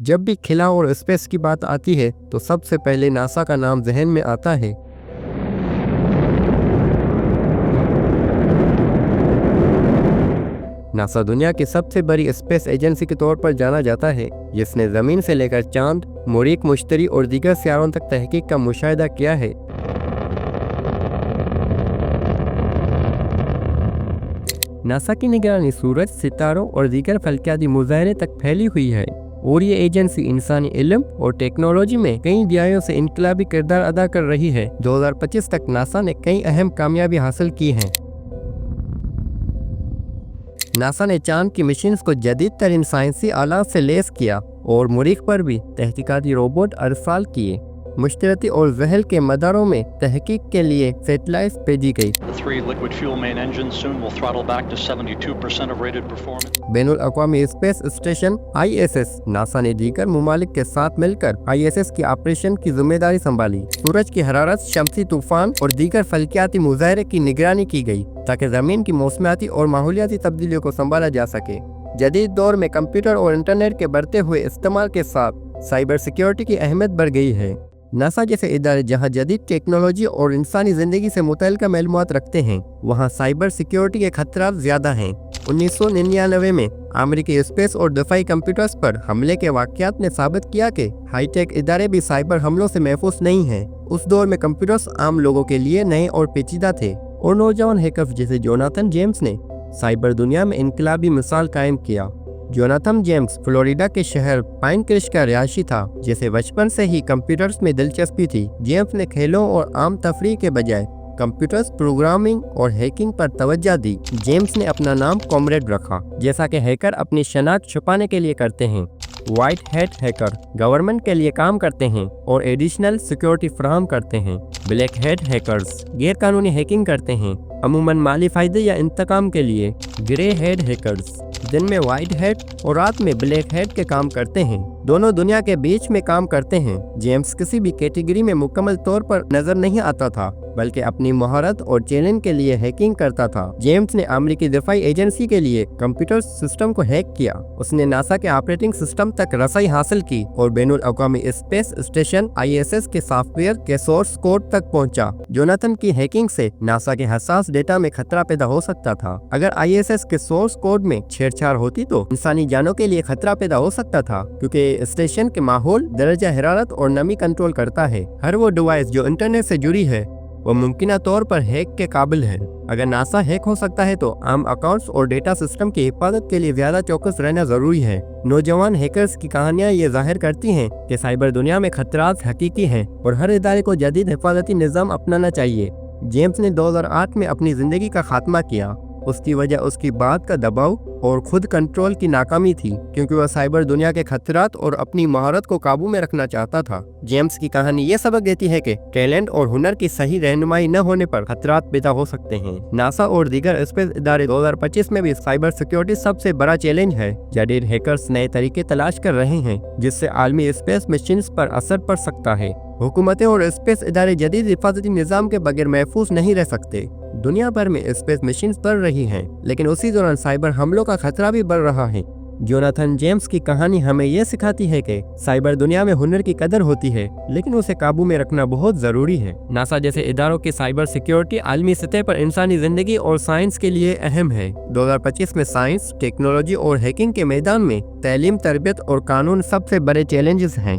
जब भी खिला और स्पेस की बात आती है तो सबसे पहले नासा का नाम जहन में आता है। नासा दुनिया की सबसे बड़ी स्पेस एजेंसी के तौर पर जाना जाता है, जिसने ज़मीन से लेकर चांद, मरीख, मुश्तरी और दीगर सियारों तक तहकीक का मुशाहिदा किया है। नासा की निगरानी सूरज, सितारों और दीगर फल्कियाती मुज़ाहरे तक फैली हुई है और ये एजेंसी इंसानी इल्म और टेक्नोलॉजी में कई दिहाइयों से इनकलाबी किरदार अदा कर रही है। 2025 तक नासा ने कई अहम कामयाबी हासिल की हैं। नासा ने चांद की मिशंस को जदीद तरीन साइंसी आलात से लैस किया और मरीख पर भी तहकीकाती रोबोट अरसाल किए। मुश्तरी और जहल के मदारों में तहकीक के लिए सैटेलाइट भेजी गई। बैनुल अक़वामी स्पेस स्टेशन ISS नासा ने दीगर मुमालिक के साथ मिलकर ISS की ऑपरेशन की जिम्मेदारी संभाली। सूरज की हरारत, शमसी तूफान और दीगर फल्कियाती मुज़ाहरे की निगरानी की गई ताकि ज़मीन की मौसमियाती और माहौलियाती तब्दीलियों को संभाला जा सके। जदीद दौर में कंप्यूटर और इंटरनेट के बढ़ते हुए इस्तेमाल के साथ साइबर सिक्योरिटी की अहमियत बढ़ गई है। नासा जैसे इदारे जहां जदीद टेक्नोलॉजी और इंसानी ज़िंदगी से मुतल्लिक़ मालूमात रखते हैं, वहां साइबर सिक्योरिटी के खतरात ज़्यादा हैं। 1999 में अमेरिकी स्पेस और दफ़ाई कंप्यूटर्स पर हमले के वाक़यात ने साबित किया कि हाईटेक इदारे भी साइबर हमलों से महफूज नहीं हैं। उस दौर में कंप्यूटर्स आम लोगों के लिए नए और पेचीदा थे और नौजवान हैकर्स जैसे जोनाथन जेम्स ने साइबर दुनिया में इनकलाबी मिसाल कायम किया। जोनाथन जेम्स फ्लोरिडा के शहर पाइन क्रिश का रिहायशी था, जिसे बचपन से ही कंप्यूटर्स में दिलचस्पी थी। जेम्स ने खेलों और आम तफरीह के बजाय कंप्यूटर्स प्रोग्रामिंग और हैकिंग पर तवज्जो दी। जेम्स ने अपना नाम कॉमरेड रखा, जैसा कि हैकर अपनी शनाख्त छुपाने के लिए करते हैं। व्हाइट हैट हैकर गवर्नमेंट के लिए काम करते हैं और एडिशनल सिक्योरिटी फराहम करते हैं। ब्लैक हैट हैकर्स गैर कानूनी हैकिंग करते हैं, अमूमन माली फायदे या इंतकाम के लिए। ग्रे हेड हैकर्स दिन में व्हाइट हैट और रात में ब्लैक हैट के काम करते हैं, दोनों दुनिया के बीच में काम करते हैं। जेम्स किसी भी कैटेगरी में मुकम्मल तौर पर नजर नहीं आता था, बल्कि अपनी महारत और चैलेंज के लिए हैकिंग करता था। जेम्स ने अमेरिकी दफाई एजेंसी के लिए कंप्यूटर सिस्टम को हैक किया। उसने नासा के ऑपरेटिंग सिस्टम तक रसाई हासिल की और बैनुल अक़वामी स्पेस स्टेशन ISS के सॉफ्टवेयर के सोर्स कोड तक पहुंचा। जोनाथन की हैकिंग से नासा के हसास डेटा में खतरा पैदा हो सकता था। अगर ISS के सोर्स कोड में छेड़छाड़ होती तो इंसानी जानों के लिए खतरा पैदा हो सकता था, क्योंकि स्टेशन के माहौल, दर्जा हरारत और नमी कंट्रोल करता है। हर वो डिवाइस जो इंटरनेट से जुड़ी है वो मुमकिन तौर पर हैक के काबिल है। अगर नासा हैक हो सकता है तो आम अकाउंट्स और डेटा सिस्टम की हिफाजत के लिए ज्यादा चौकस रहना जरूरी है। नौजवान हैकर्स की कहानियां ये जाहिर करती हैं कि साइबर दुनिया में खतरात हकीकी हैं और हर इदारे को जदीद हिफाजती निज़ाम अपनाना चाहिए। जेम्स ने 2008 में अपनी जिंदगी का खात्मा किया। उसकी वजह उसकी बात का दबाव और खुद कंट्रोल की नाकामी थी, क्योंकि वह साइबर दुनिया के खतरात और अपनी महारत को काबू में रखना चाहता था। जेम्स की कहानी ये सबक देती है कि टैलेंट और हुनर की सही रहनुमाई न होने पर खतरात पैदा हो सकते हैं। नासा और दीगर स्पेस इदारे 2025 में भी साइबर सिक्योरिटी सबसे बड़ा चैलेंज है। जदीद हैकर्स नए तरीके तलाश कर रहे हैं जिससे आलमी स्पेस मिशन पर असर पड़ सकता है। हुकूमतें और स्पेस इदारे जदीद हिफाजती निज़ाम के बगैर महफूज नहीं रह सकते। दुनिया भर में स्पेस मिशन बढ़ रही हैं, लेकिन उसी दौरान साइबर हमलों का खतरा भी बढ़ रहा है। जोनाथन जेम्स की कहानी हमें यह सिखाती है कि साइबर दुनिया में हुनर की कदर होती है, लेकिन उसे काबू में रखना बहुत जरूरी है। नासा जैसे इदारों की साइबर सिक्योरिटी आलमी सतह पर इंसानी जिंदगी और साइंस के लिए अहम है। 2025 में साइंस, टेक्नोलॉजी और हैकिंग के मैदान में तालीम, तरबियत और कानून सबसे बड़े चैलेंजेस हैं।